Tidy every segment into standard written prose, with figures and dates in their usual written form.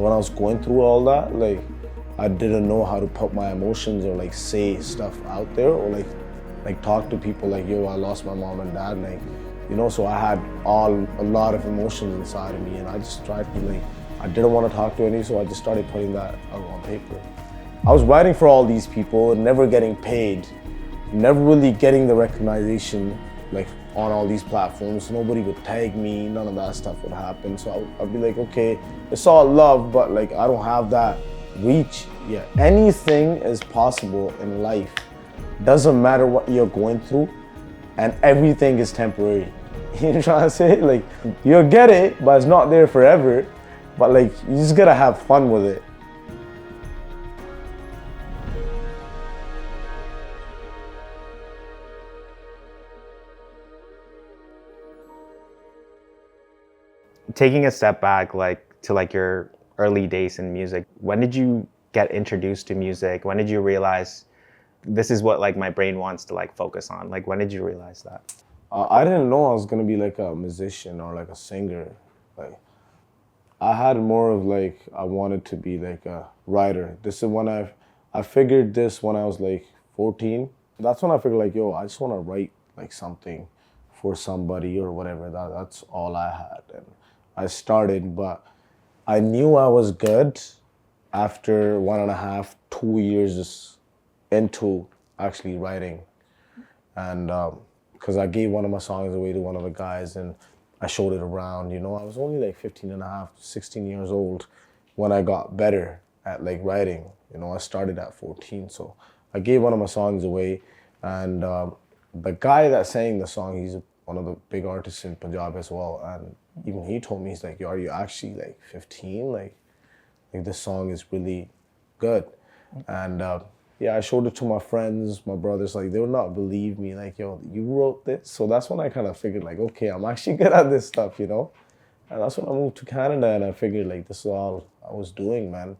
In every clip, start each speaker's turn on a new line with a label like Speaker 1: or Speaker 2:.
Speaker 1: when I was going through all that, like, I didn't know how to put my emotions or like say stuff out there or like talk to people like, yo, I lost my mom and dad, like, you know, so I had a lot of emotions inside of me, and I just tried to like, I didn't want to talk to any, so I just started putting that out on paper. I was writing for all these people and never getting paid, never really getting the recognition like on all these platforms. Nobody would tag me, none of that stuff would happen. So I'd be like, okay, it's all love, but like I don't have that reach yet. Anything is possible in life. Doesn't matter what you're going through, and everything is temporary. You know what I'm trying to say? Like, you'll get it, but it's not there forever. But like, you just gotta have fun with it.
Speaker 2: Taking a step back, like to like your early days in music, when did you get introduced to music? When did you realize this is what like my brain wants to like focus on? Like, when did you realize that?
Speaker 1: I didn't know I was gonna be like a musician or like a singer. Like, I had more of like, I wanted to be like a writer. This is when I figured this when I was like 14. That's when I figured like, yo, I just wanna write like something for somebody or whatever. That's all I had. And I started, but I knew I was good after 1.5, 2 years into actually writing. And because I gave one of my songs away to one of the guys and I showed it around, you know. I was only like 15.5, 16 years old when I got better at like writing. You know, I started at 14. So I gave one of my songs away, and the guy that sang the song, he's one of the big artists in Punjab as well. And even he told me, he's like, yo, are you actually like 15? Like this song is really good. And yeah, I showed it to my friends, my brothers, like they would not believe me, like, yo, you wrote this? So that's when I kind of figured like, okay, I'm actually good at this stuff, you know? And that's when I moved to Canada and I figured like, this is all I was doing, man.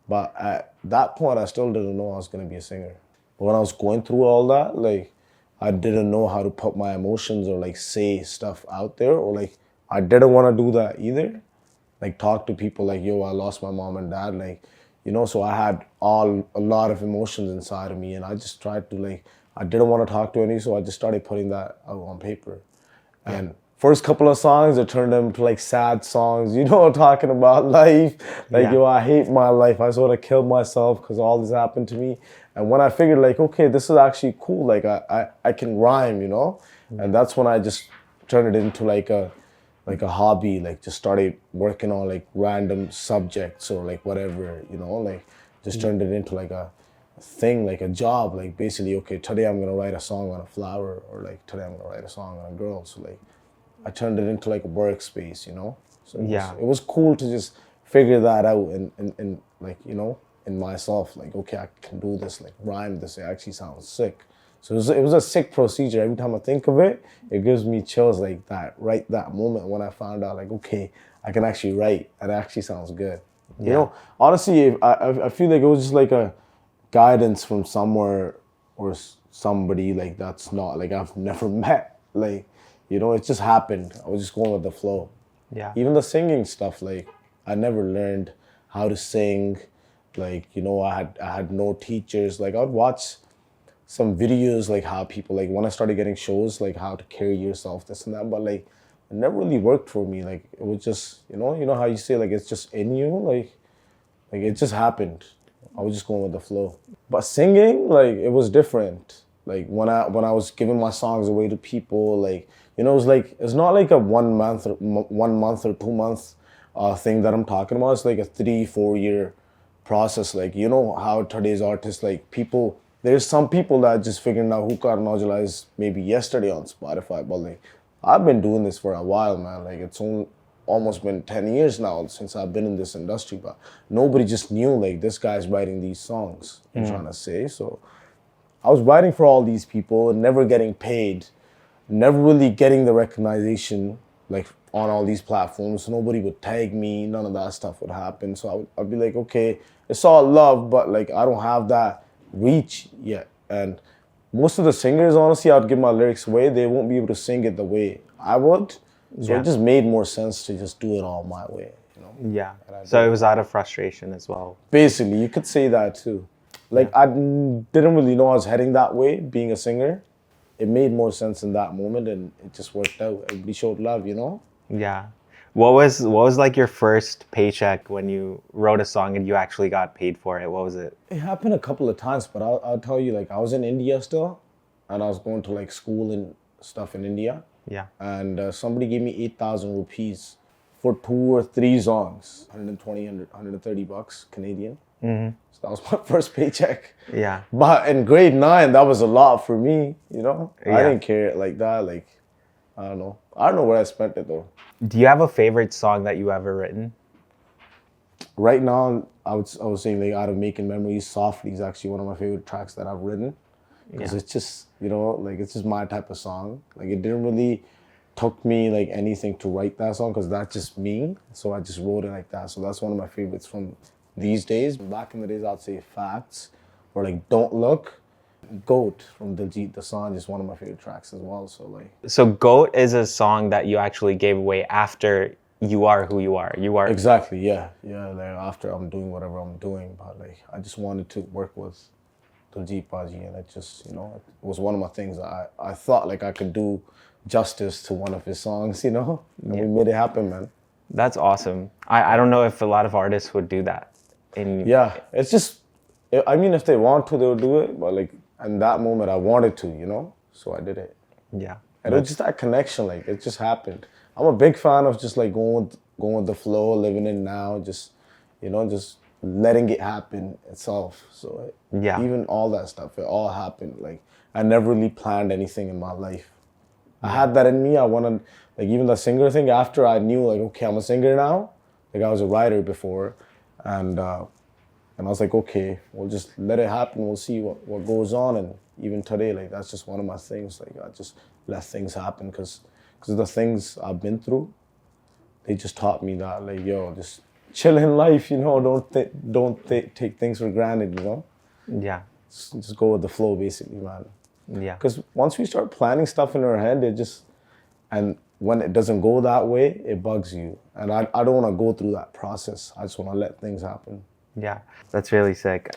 Speaker 1: But at that point, I still didn't know I was gonna be a singer. But when I was going through all that, like, I didn't know how to put my emotions or like say stuff out there, or like, I didn't want to do that either. Like talk to people like, yo, I lost my mom and dad, like, you know, so I had a lot of emotions inside of me, and I just tried to like, I didn't want to talk to any, so I just started putting that out on paper. And first couple of songs, I turned them to like sad songs, you know, talking about life. Like, yo, I hate my life. I sort of killed myself because all this happened to me. And when I figured like, okay, this is actually cool. Like I can rhyme, you know? And that's when I just turned it into like a hobby, like just started working on like random subjects or like whatever, you know, like just turned it into like a thing, like a job, like basically, okay, today I'm gonna write a song on a flower, or like today I'm gonna write a song on a girl. So like I turned it into like a workspace, you know? So it was cool to just figure that out and like, you know, in myself, like, okay, I can do this, like rhyme this, it actually sounds sick. So it was a sick procedure. Every time I think of it, it gives me chills like that, right that moment when I found out like, okay, I can actually write and it actually sounds good. You know, honestly, I feel like it was just like a guidance from somewhere or somebody like that's not, like I've never met, like, you know, it just happened. I was just going with the flow.
Speaker 2: Yeah.
Speaker 1: Even the singing stuff, like I never learned how to sing. Like, you know, I had no teachers. Like I'd watch some videos, like how people, like when I started getting shows, like how to carry yourself, this and that, but like it never really worked for me. Like it was just, you know how you say like it's just in you, like it just happened. I was just going with the flow. But singing, like it was different. Like when I was giving my songs away to people, like, you know, it was like, it's not like a 1 month or 2 month thing that I'm talking about. It's like a 3-4 year process. Like, you know how today's artists, like people, there's some people that just figuring out who Karan Aujla is maybe yesterday on Spotify, but like I've been doing this for a while, man. Like it's almost been 10 years now since I've been in this industry, but nobody just knew like this guy's writing these songs, I'm trying to say. So I was writing for all these people and never getting paid, never really getting the recognition like on all these platforms. Nobody would tag me, none of that stuff would happen. So I'd be like, okay, it's all love, but like I don't have that reach yet. And most of the singers, honestly, I'd give my lyrics away, they won't be able to sing it the way I would. So it just made more sense to just do it all my way.
Speaker 2: Yeah.
Speaker 1: And I
Speaker 2: So
Speaker 1: did.
Speaker 2: it was out of frustration as well.
Speaker 1: Basically, you could say that too. Like didn't really know I was heading that way, being a singer. It made more sense in that moment, and it just worked out. Everybody showed love,
Speaker 2: Yeah. What was like your first paycheck when you wrote a song and you actually got paid for it? What was it?
Speaker 1: It happened a couple of times, but I'll tell you, like I was in India still, and I was going to like school and stuff in India,
Speaker 2: Yeah.
Speaker 1: and somebody gave me 8,000 rupees for 2 or 3 songs, 120, 130 bucks Canadian. Mm-hmm. So that was my first paycheck.
Speaker 2: Yeah.
Speaker 1: But in grade 9, that was a lot for me, I
Speaker 2: Yeah.
Speaker 1: didn't care like that. Like, I don't know. I don't know where I spent it though.
Speaker 2: Do you have a favorite song that you ever written?
Speaker 1: Right now, I was saying like Out of Making Memories, Softly is actually one of my favorite tracks that I've written. Because it's just, like it's just my type of song. Like it didn't really took me like anything to write that song because that's just me. So I just wrote it like that. So that's one of my favorites from these days. Back in the days, I'd say Facts or like Don't Look. Goat from Diljit Dosanjh is one of my favorite tracks as well. So like
Speaker 2: So Goat is a song that you actually gave away after you are who you are. You are
Speaker 1: exactly, yeah. Like after I'm doing whatever I'm doing, but like I just wanted to work with Diljit Baji, and it just it was one of my things that I thought like I could do justice to one of his songs, and we made it happen, man.
Speaker 2: That's awesome. I don't know if a lot of artists would do that.
Speaker 1: Yeah, it's just, I mean, if they want to, they'll do it, but like in that moment, I wanted to, so I did it.
Speaker 2: Yeah.
Speaker 1: And it was just that connection, like it just happened. I'm a big fan of just like going with the flow, living it now, just just letting it happen itself. So even all that stuff, it all happened. Like I never really planned anything in my life. I had that in me. I wanted, like even the singer thing. After I knew like, okay, I'm a singer now. Like I was a writer before, and I was like, okay, we'll just let it happen. We'll see what goes on. And even today, like that's just one of my things. Like I just let things happen because the things I've been through, they just taught me that like, yo, just chill in life. Don't take things for granted.
Speaker 2: Yeah.
Speaker 1: Just go with the flow, basically, man.
Speaker 2: Yeah.
Speaker 1: Because once we start planning stuff in our head, and when it doesn't go that way, it bugs you. And I don't want to go through that process. I just want to let things happen.
Speaker 2: Yeah, that's really sick.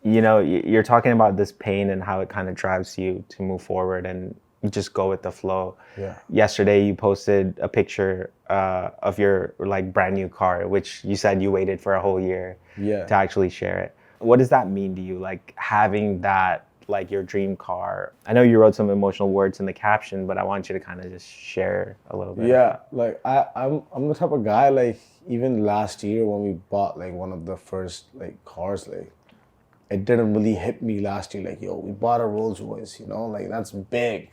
Speaker 2: You're talking about this pain and how it kind of drives you to move forward and you just go with the flow.
Speaker 1: Yeah.
Speaker 2: Yesterday, you posted a picture of your like brand new car, which you said you waited for a whole year to actually share it. What does that mean to you? Like having that, like your dream car. I know you wrote some emotional words in the caption, but I want you to kind of just share a little bit.
Speaker 1: Yeah, like I'm the type of guy, like even last year when we bought like one of the first like cars, like it didn't really hit me last year. Like, yo, we bought a Rolls Royce, like that's big.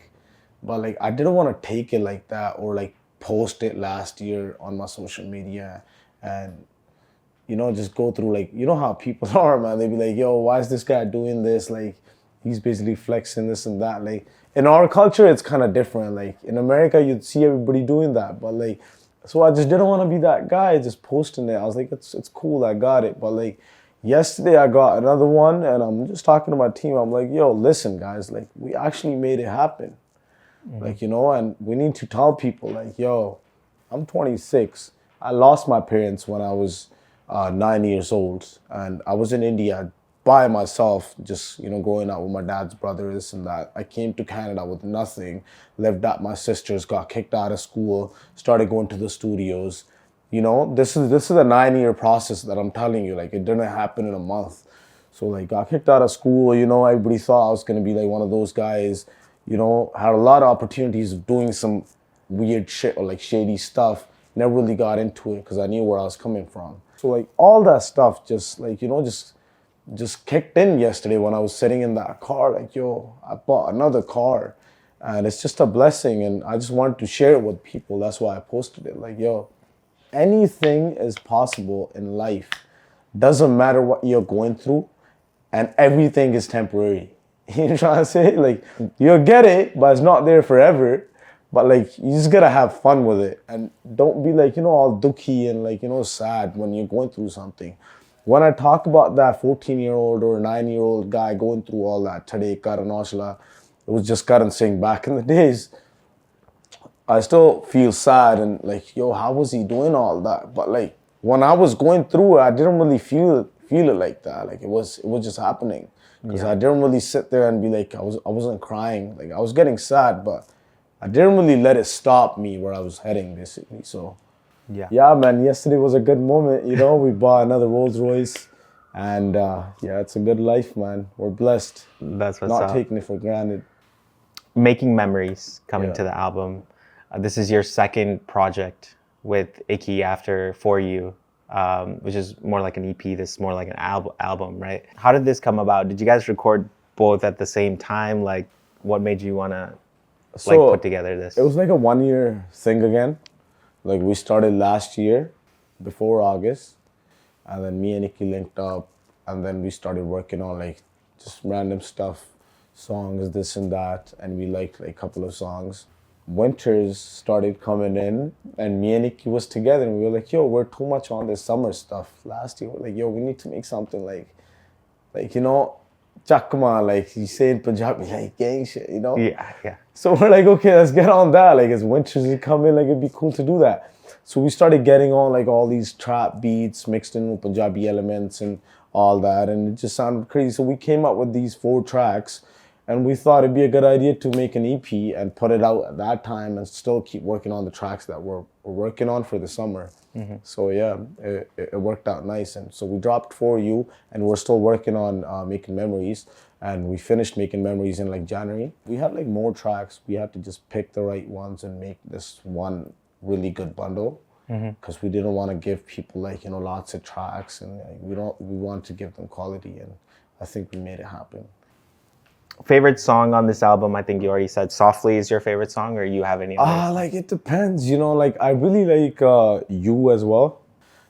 Speaker 1: But like I didn't want to take it like that or like post it last year on my social media and just go through like, how people are, man. They be like, yo, why is this guy doing this? Like he's basically flexing this and that. Like in our culture, it's kind of different. Like in America, you'd see everybody doing that. But like, so I just didn't want to be that guy just posting it. I was like, it's cool, I got it. But like yesterday I got another one and I'm just talking to my team. I'm like, yo, listen guys, like we actually made it happen. Like, and we need to tell people like, yo, I'm 26. I lost my parents when I was 9 years old. And I was in India by myself, just, going out with my dad's brother, this and that. I came to Canada with nothing, lived at my sister's, got kicked out of school, started going to the studios. This is a 9-year process that I'm telling you. Like, it didn't happen in a month. So, like, got kicked out of school, everybody thought I was going to be, like, one of those guys, had a lot of opportunities of doing some weird shit or, like, shady stuff. Never really got into it because I knew where I was coming from. So, like, all that stuff just, like, just kicked in yesterday when I was sitting in that car. Like, yo, I bought another car. And it's just a blessing. And I just wanted to share it with people. That's why I posted it. Like, yo, anything is possible in life. Doesn't matter what you're going through. And everything is temporary. You know what I'm trying to say? Like, you'll get it, but it's not there forever. But like, you just gotta have fun with it. And don't be like, all dookie and like, sad when you're going through something. When I talk about that 14-year-old or 9-year-old guy going through all that today, Karan Aujla, it was just Karan Singh back in the days. I still feel sad and like, yo, how was he doing all that? But like when I was going through it, I didn't really feel it like that. Like it was just happening. Because I didn't really sit there and be like, I wasn't crying. Like I was getting sad, but I didn't really let it stop me where I was heading basically. So yeah, man, yesterday was a good moment. You know, we bought another Rolls Royce. And yeah, it's a good life, man. We're blessed.
Speaker 2: That's what's
Speaker 1: Not
Speaker 2: up.
Speaker 1: taking it for granted.
Speaker 2: Making Memories coming
Speaker 1: Yeah.
Speaker 2: to the album. This is your second project with Ikky after For You, which is more like an EP. This is more like an album, right? How did this come about? Did you guys record both at the same time? Like, what made you want to like put together this?
Speaker 1: It was like a 1 year thing again. Like we started last year, before August, and then me and Ikky linked up, and then we started working on like just random stuff, songs, this and that, and we liked like a couple of songs. Winters started coming in, and me and Ikky was together, and we were like, yo, we're too much on this summer stuff. Last year, we're like, yo, we need to make something like you know, chakma, like you say in Punjabi, like gang shit, you know?
Speaker 2: Yeah.
Speaker 1: So we're like, okay, let's get on that. Like, as winters is coming, like, it'd be cool to do that. So we started getting on, like, all these trap beats mixed in with Punjabi elements and all that. And it just sounded crazy. So we came up with these 4 tracks. And we thought it'd be a good idea to make an EP and put it out at that time and still keep working on the tracks that we're working on for the summer. So yeah, it worked out nice. And so we dropped For You, and we're still working on Making Memories. And we finished Making Memories in like January. We had like more tracks. We had to just pick the right ones and make this one really good bundle. Because we didn't want to give people like, you know, lots of tracks, and like, we wanted to give them quality, and I think we made it happen.
Speaker 2: Favorite song on this album? I think you already said Softly is your favorite song, or you have any others?
Speaker 1: Like it depends, you know, like I really like You as well.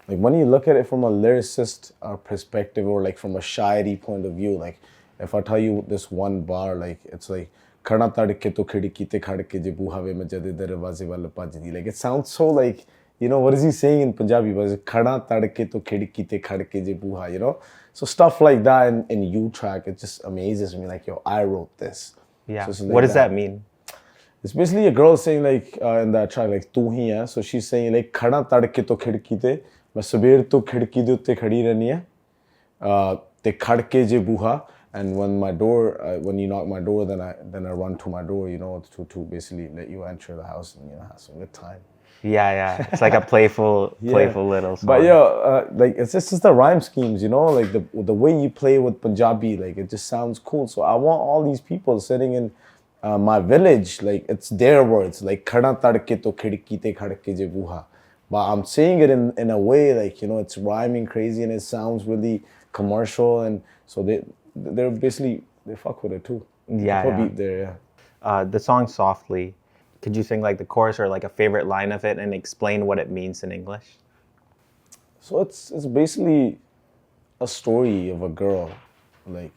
Speaker 1: Like when you look at it from a lyricist perspective, or like from a shairi point of view, like if I tell you this one bar, like it's like "Khada tadke to khidki te khadke je buhave mein jade darwaze wal pajdi." Like it sounds so like, you know, what is he saying in Punjabi? But it's "Khada tadke to khidki te khadke je buha," you know? So stuff like that in You track, it just amazes me. Like, yo, I wrote this.
Speaker 2: Yeah.
Speaker 1: So it's like
Speaker 2: What does that mean?
Speaker 1: It's basically a girl saying like in that track like "Tu hi hai." So she's saying like "Khada tadke to khidki te, main saber to khidki de utte khadi rehni hai, te khadke je buha." And when my door, when you knock my door, then I run to my door, you know, to basically let you enter the house and, you know, have some good time.
Speaker 2: Yeah. It's like a playful little song.
Speaker 1: But yeah, like it's just the rhyme schemes, you know, like the way you play with Punjabi, like it just sounds cool. So I want all these people sitting in my village, like it's their words, like "Khada tadke to khidki te khadke je buha." But I'm saying it in a way like, you know, it's rhyming crazy and it sounds really commercial, and so they're basically, they fuck with it too.
Speaker 2: Yeah.
Speaker 1: Put beat there, yeah.
Speaker 2: The song Softly, could you sing like the chorus or like a favorite line of it and explain what it means in English?
Speaker 1: So it's basically a story of a girl, like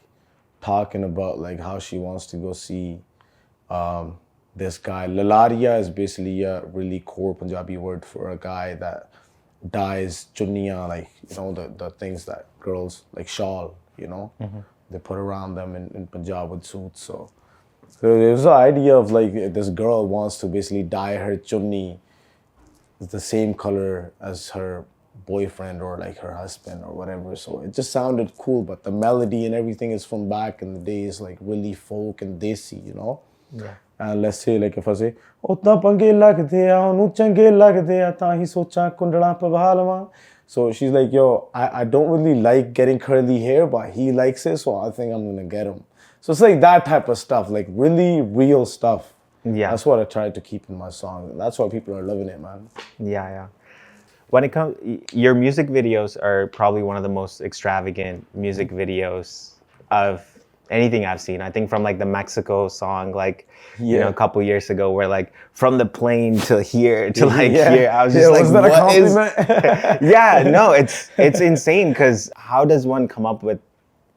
Speaker 1: talking about like how she wants to go see this guy. Lalaria is basically a really core Punjabi word for a guy that dyes chunniya, like, you know, the things that girls, like shawl, you know, they put around them in Punjab with suits. So there's the idea of like this girl wants to basically dye her chunni the same color as her boyfriend or like her husband or whatever. So it just sounded cool, but the melody and everything is from back in the days, like really folk and Desi, you know?
Speaker 2: Yeah.
Speaker 1: And let's say like if I say, "Utna pange lagde a, onu change lagde a, tahi socha kundala pavhalwa." So she's like, yo, I don't really like getting curly hair, but he likes it, so I think I'm gonna get him. So it's like that type of stuff, like really real stuff.
Speaker 2: Yeah.
Speaker 1: That's what I tried to keep in my songs. And that's why people are loving it, man.
Speaker 2: Yeah. When it comes, your music videos are probably one of the most extravagant music videos of anything I've seen. I think from like the Mexico song, like, you know, a couple years ago, where like from the plane to here to like here, I was just like,
Speaker 1: was that
Speaker 2: what
Speaker 1: a
Speaker 2: is?
Speaker 1: compliment?
Speaker 2: Yeah, no, it's insane, because how does one come up with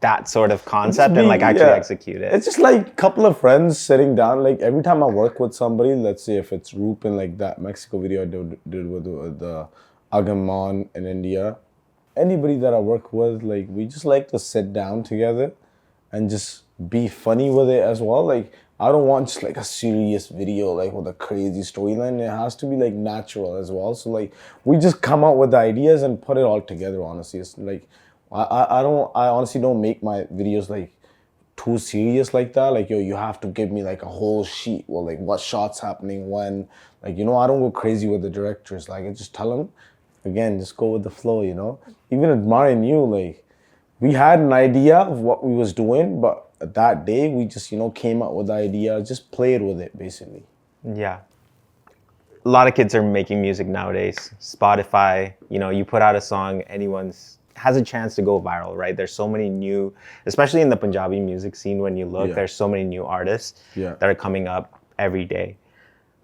Speaker 2: that sort of concept and like actually execute it?
Speaker 1: It's just like a couple of friends sitting down. Like every time I work with somebody, let's say if it's Roop in like that Mexico video I did with the Agamon in India, anybody that I work with, like we just like to sit down together and just be funny with it as well. Like I don't want just like a serious video like with a crazy storyline. It has to be like natural as well. So like we just come out with the ideas and put it all together. Honestly, it's like I honestly don't make my videos like too serious like that. Like, yo, you have to give me like a whole sheet. Well, like what shots happening when, like, you know, I don't go crazy with the directors. Like, I just tell them, again, just go with the flow, you know? Even admiring you, like, we had an idea of what we was doing, but that day we just, you know, came up with the idea, just played with it, basically.
Speaker 2: Yeah. A lot of kids are making music nowadays. Spotify, you know, you put out a song, anyone's has a chance to go viral, right? There's so many new, especially in the Punjabi music scene, when you look,
Speaker 1: Yeah.
Speaker 2: there's so many new artists
Speaker 1: Yeah.
Speaker 2: that are coming up every day.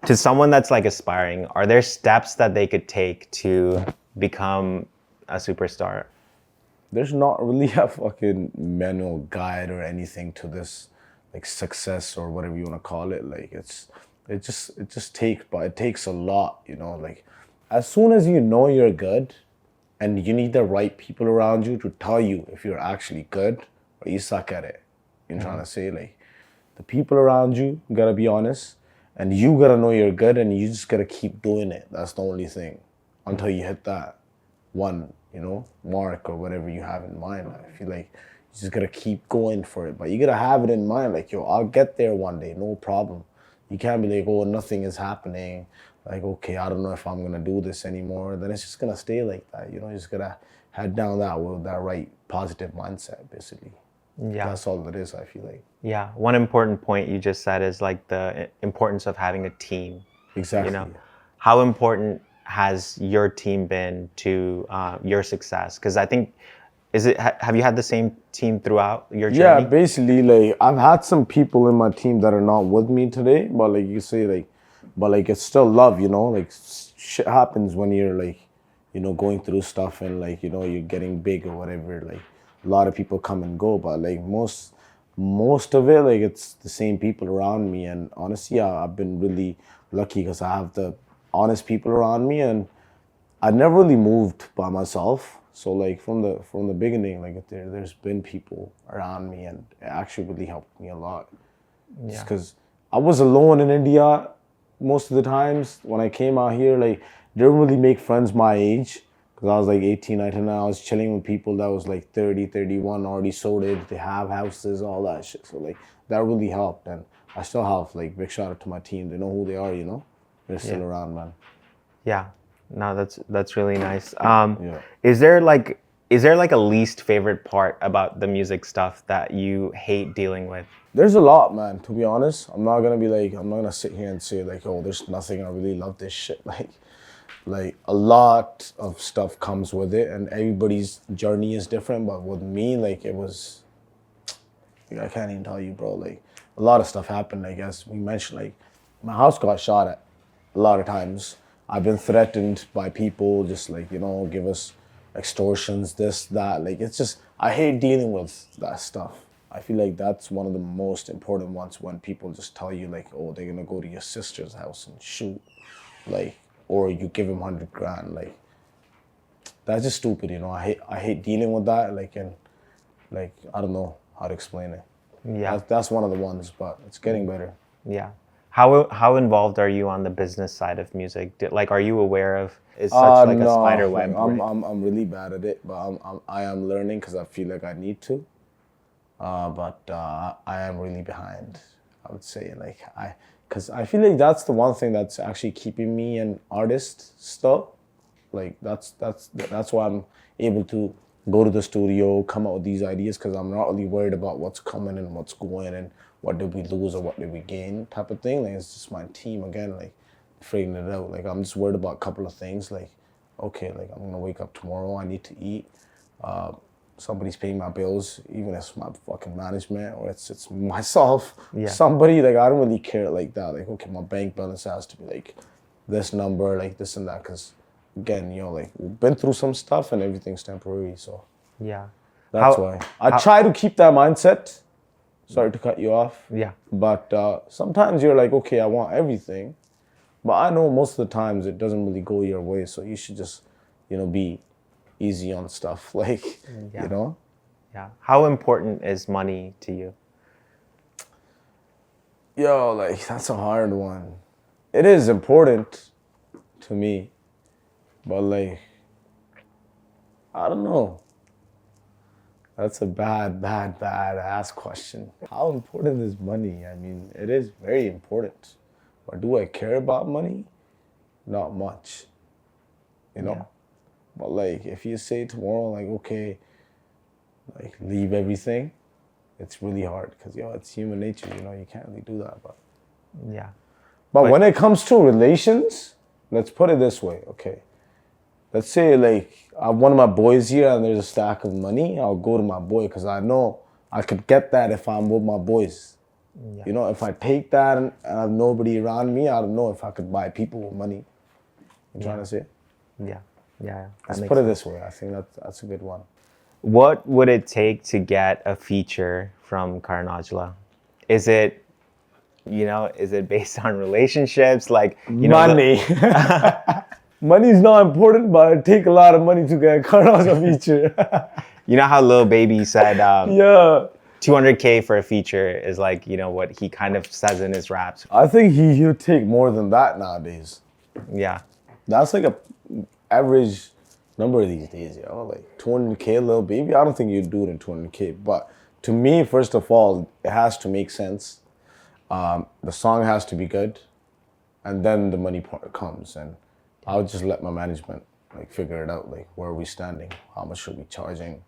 Speaker 2: To someone that's like aspiring, are there steps that they could take to become a superstar?
Speaker 1: There's not really a fucking manual guide or anything to this, like, success or whatever you want to call it. Like, it just takes, but it takes a lot, you know. Like, as soon as you know you're good, and you need the right people around you to tell you if you're actually good or you suck at it. You're trying to say, like, the people around you gotta be honest, and you gotta know you're good, and you just gotta keep doing it. That's the only thing until you hit that one, you know, mark or whatever you have in mind. I feel like you just gotta keep going for it, but you gotta have it in mind, like, yo, I'll get there one day, no problem. You can't be like, oh, nothing is happening. Like, okay, I don't know if I'm gonna do this anymore. Then it's just gonna stay like that. You know, you just gotta head down that with that right positive mindset, basically.
Speaker 2: Yeah.
Speaker 1: That's all it is, I feel like.
Speaker 2: Yeah. One important point you just said is like the importance of having a team.
Speaker 1: Exactly.
Speaker 2: You know, how important has your team been to your success? Because I think, have you had the same team throughout your journey?
Speaker 1: Yeah, basically, like, I've had some people in my team that are not with me today, but like you say, like, but like it's still love, you know. Like, shit happens when you're like, you know, going through stuff and like, you know, you're getting big or whatever. Like, a lot of people come and go, but like most of it, like, it's the same people around me. And honestly, I've been really lucky because I have the honest people around me, and I never really moved by myself. So like from the beginning, like there's been people around me, and it actually really helped me a lot. Just because I was alone in India most of the times when I came out here, like, didn't really make friends my age because I was like 18, 19, and I was chilling with people that was like 30, 31, already sorted, they have houses, all that shit. So like that really helped, and I still have, like, big shout out to my team. They know who they are, you know. They're still around, man.
Speaker 2: Yeah. No, that's really nice.
Speaker 1: Yeah.
Speaker 2: Is there like a least favorite part about the music stuff that you hate dealing with?
Speaker 1: There's a lot, man, to be honest. I'm not gonna sit here and say like, oh, there's nothing, I really love this shit. Like a lot of stuff comes with it, and everybody's journey is different. But with me, like, it was, like, I can't even tell you, bro. Like, a lot of stuff happened. I guess we mentioned, like, my house got shot at a lot of times. I've been threatened by people, just like, you know, give us extortions, this, that. Like, it's just, I hate dealing with that stuff. I feel like that's one of the most important ones, when people just tell you like, oh, they're gonna go to your sister's house and shoot, like, or you give them 100 grand. Like, that's just stupid, you know. I hate dealing with that. Like, and like, I don't know how to explain it.
Speaker 2: Yeah.
Speaker 1: That's one of the ones, but it's getting better.
Speaker 2: Yeah. How involved are you on the business side of music? Like, are you aware of, is such like
Speaker 1: No,
Speaker 2: a spider
Speaker 1: like,
Speaker 2: web?
Speaker 1: I'm really bad at it, but I am learning because I feel like I need to. But I am really behind, I would say. Like, because I feel like that's the one thing that's actually keeping me an artist still. Like, that's why I'm able to go to the studio, come out with these ideas, because I'm not really worried about what's coming and what's going and what did we lose or what did we gain type of thing. Like, it's just my team again, like, figuring it out. Like, I'm just worried about a couple of things. Like, okay, like, I'm gonna wake up tomorrow, I need to eat. Somebody's paying my bills, even if it's my fucking management or it's myself.
Speaker 2: Yeah.
Speaker 1: Somebody, like, I don't really care like that. Like, okay, my bank balance has to be like this number, like this and that, because again, you know, like, we've been through some stuff and everything's temporary. So
Speaker 2: Yeah.
Speaker 1: that's why I try to keep that mindset. Sorry to cut you off.
Speaker 2: Yeah.
Speaker 1: But sometimes you're like, okay, I want everything, but I know most of the times it doesn't really go your way. So you should just, you know, be easy on stuff, like, you know.
Speaker 2: Yeah. How important is money to you?
Speaker 1: Yo, like that's a hard one. It is important to me, but like I don't know. That's a bad ass question. How important is money? I mean, it is very important. But do I care about money? Not much. You know?
Speaker 2: Yeah.
Speaker 1: But like if you say tomorrow, like, okay, like leave everything, it's really hard because it's human nature, you can't really do that.
Speaker 2: Yeah.
Speaker 1: But
Speaker 2: But-
Speaker 1: when it comes to relations, let's put it this way, okay. Let's say like I have one of my boys here and there's a stack of money, I'll go to my boy because I know I could get that if I'm with my boys.
Speaker 2: Yeah.
Speaker 1: If I take that and I have nobody around me, I don't know if I could buy people with money. You trying to say?
Speaker 2: Yeah. Yeah.
Speaker 1: Let's put it this way. I think that's a good one.
Speaker 2: What would it take to get a feature from Karan Aujla? Is it, is it based on relationships? Like,
Speaker 1: Money. Money's not important, but it take a lot of money to get a Karan feature.
Speaker 2: you know how Lil Baby said
Speaker 1: Yeah.
Speaker 2: 200K for a feature is like, what he kind of says in his raps.
Speaker 1: I think he'll take more than that nowadays.
Speaker 2: Yeah.
Speaker 1: That's like a average number these days, like 200K, Lil Baby. I don't think you'd do it in 200K, but to me, first of all, it has to make sense. The song has to be good, and then the money part comes, and I'll just let my management like figure it out. Like, where are we standing? How much should we be charging?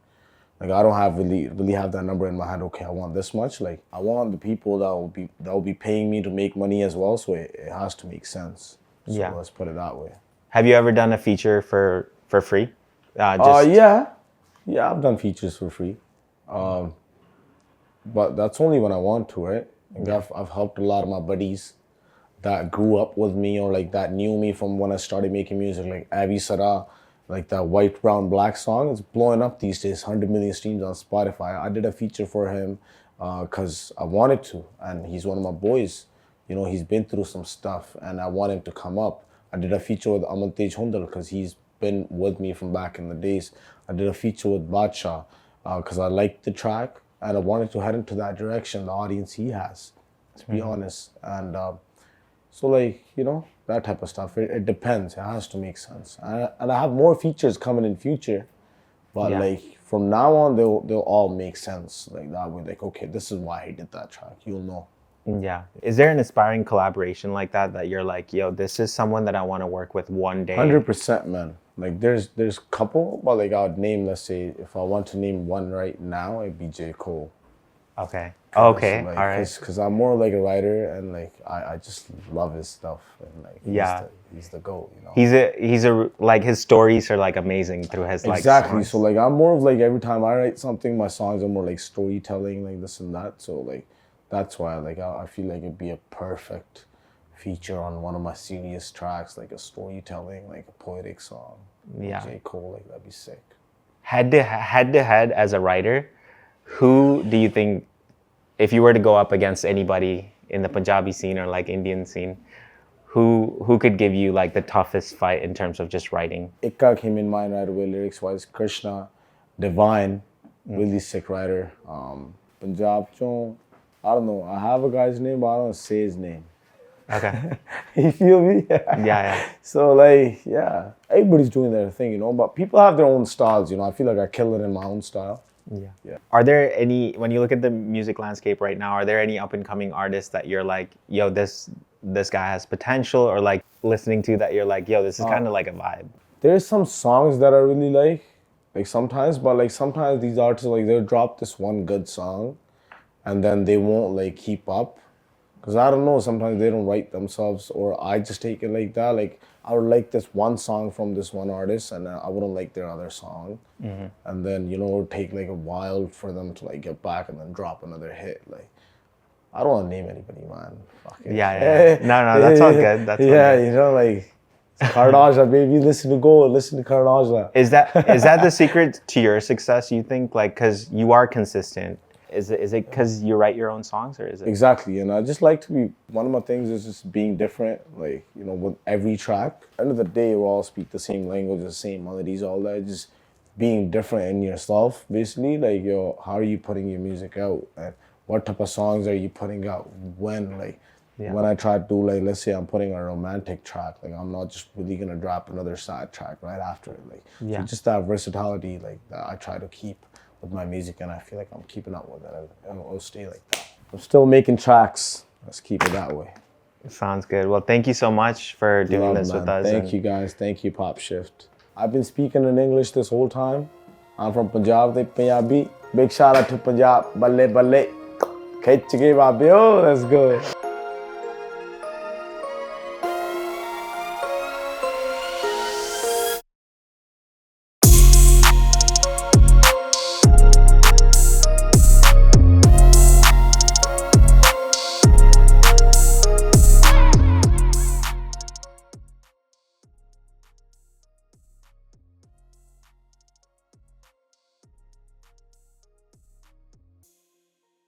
Speaker 1: Like, I don't have really have that number in my head. Okay, I want this much. Like, I want the people that will be paying me to make money as well. So it has to make sense. So
Speaker 2: Yeah.
Speaker 1: let's put it that way.
Speaker 2: Have you ever done a feature for free?
Speaker 1: Yeah, I've done features for free, but that's only when I want to, right? Like I've helped a lot of my buddies that grew up with me or like that knew me from when I started making music, like Avi Sarah, like that White, Brown, Black song. It's blowing up these days, 100 million streams on Spotify. I did a feature for him because I wanted to, and he's one of my boys. He's been through some stuff, and I want him to come up. I did a feature with Aman Tej Hundal because he's been with me from back in the days. I did a feature with Badshah because I liked the track and I wanted to head into that direction, the audience he has, to be honest. And so like, that type of stuff, it depends. It has to make sense. And I have more features coming in future, but like from now on, they'll all make sense. Like that way, like, okay, this is why he did that track. You'll know.
Speaker 2: Yeah. Is there an aspiring collaboration like that you're like, yo, this is someone that I want to work with one day?
Speaker 1: 100%, man. Like there's a couple, but like I would name, let's say, if I want to name one right now, it'd be J. Cole.
Speaker 2: Okay. Okay.
Speaker 1: Like,
Speaker 2: All right.
Speaker 1: Because I'm more like a writer, and like I just love his stuff, and like he's the GOAT,
Speaker 2: He's a like his stories are like amazing through his like
Speaker 1: exactly.
Speaker 2: songs.
Speaker 1: So like I'm more of like every time I write something, my songs are more like storytelling, like this and that. So like that's why like I feel like it'd be a perfect feature on one of my serious tracks, like a storytelling, like a poetic song.
Speaker 2: Yeah.
Speaker 1: J. Cole, like that'd be sick.
Speaker 2: Head to head as a writer, who do you think, if you were to go up against anybody in the Punjabi scene or like Indian scene, who could give you like the toughest fight in terms of just writing?
Speaker 1: Ikky came in mind right away, lyrics wise. Krishna, Divine, really sick writer. Punjab chon, I don't know. I have a guy's name, but I don't say his name.
Speaker 2: Okay.
Speaker 1: You feel me?
Speaker 2: Yeah.
Speaker 1: So like, yeah, everybody's doing their thing, but people have their own styles, I feel like I kill it in my own style.
Speaker 2: Yeah. Are there any, when you look at the music landscape right now, are there any up and coming artists that you're like, yo, this guy has potential, or like listening to that you're like, yo, this is kind of like a vibe?
Speaker 1: There's some songs that I really like sometimes, but like sometimes these artists, like they'll drop this one good song and then they won't like keep up. Cause I don't know, sometimes they don't write themselves, or I just take it like that. Like I would like this one song from this one artist, and I wouldn't like their other song, and then it would take like a while for them to like get back and then drop another hit. Like I don't want to name anybody, man. Fuck it.
Speaker 2: Yeah. No, that's all good. That's all good.
Speaker 1: Like Karan Aujla, baby, listen to Karan Aujla.
Speaker 2: Is that the secret to your success, you think? Like, cause you are consistent. Is it because you write your own songs, or is it?
Speaker 1: Exactly, and I just like to be, one of my things is just being different, like, with every track. At the end of the day, we all speak the same language, the same melodies, all that, just being different in yourself, basically. Like, how are you putting your music out? And what type of songs are you putting out when, like
Speaker 2: Yeah.
Speaker 1: when I try to do, like, let's say I'm putting a romantic track, like I'm not just really gonna drop another sad track right after it, like
Speaker 2: Yeah.
Speaker 1: so just that versatility, like that I try to keep with my music, and I feel like I'm keeping up with it, and it'll stay like that. I'm still making tracks. Let's keep it that way.
Speaker 2: Sounds good. Well, thank you so much for doing
Speaker 1: Love,
Speaker 2: this
Speaker 1: man.
Speaker 2: with us.
Speaker 1: Thank you guys. Thank you, PopShift. I've been speaking in English this whole time. I'm from Punjab, the Punjabi. Big shout out to Punjab. Balle balle. Khech ke babe. Oh, let's go.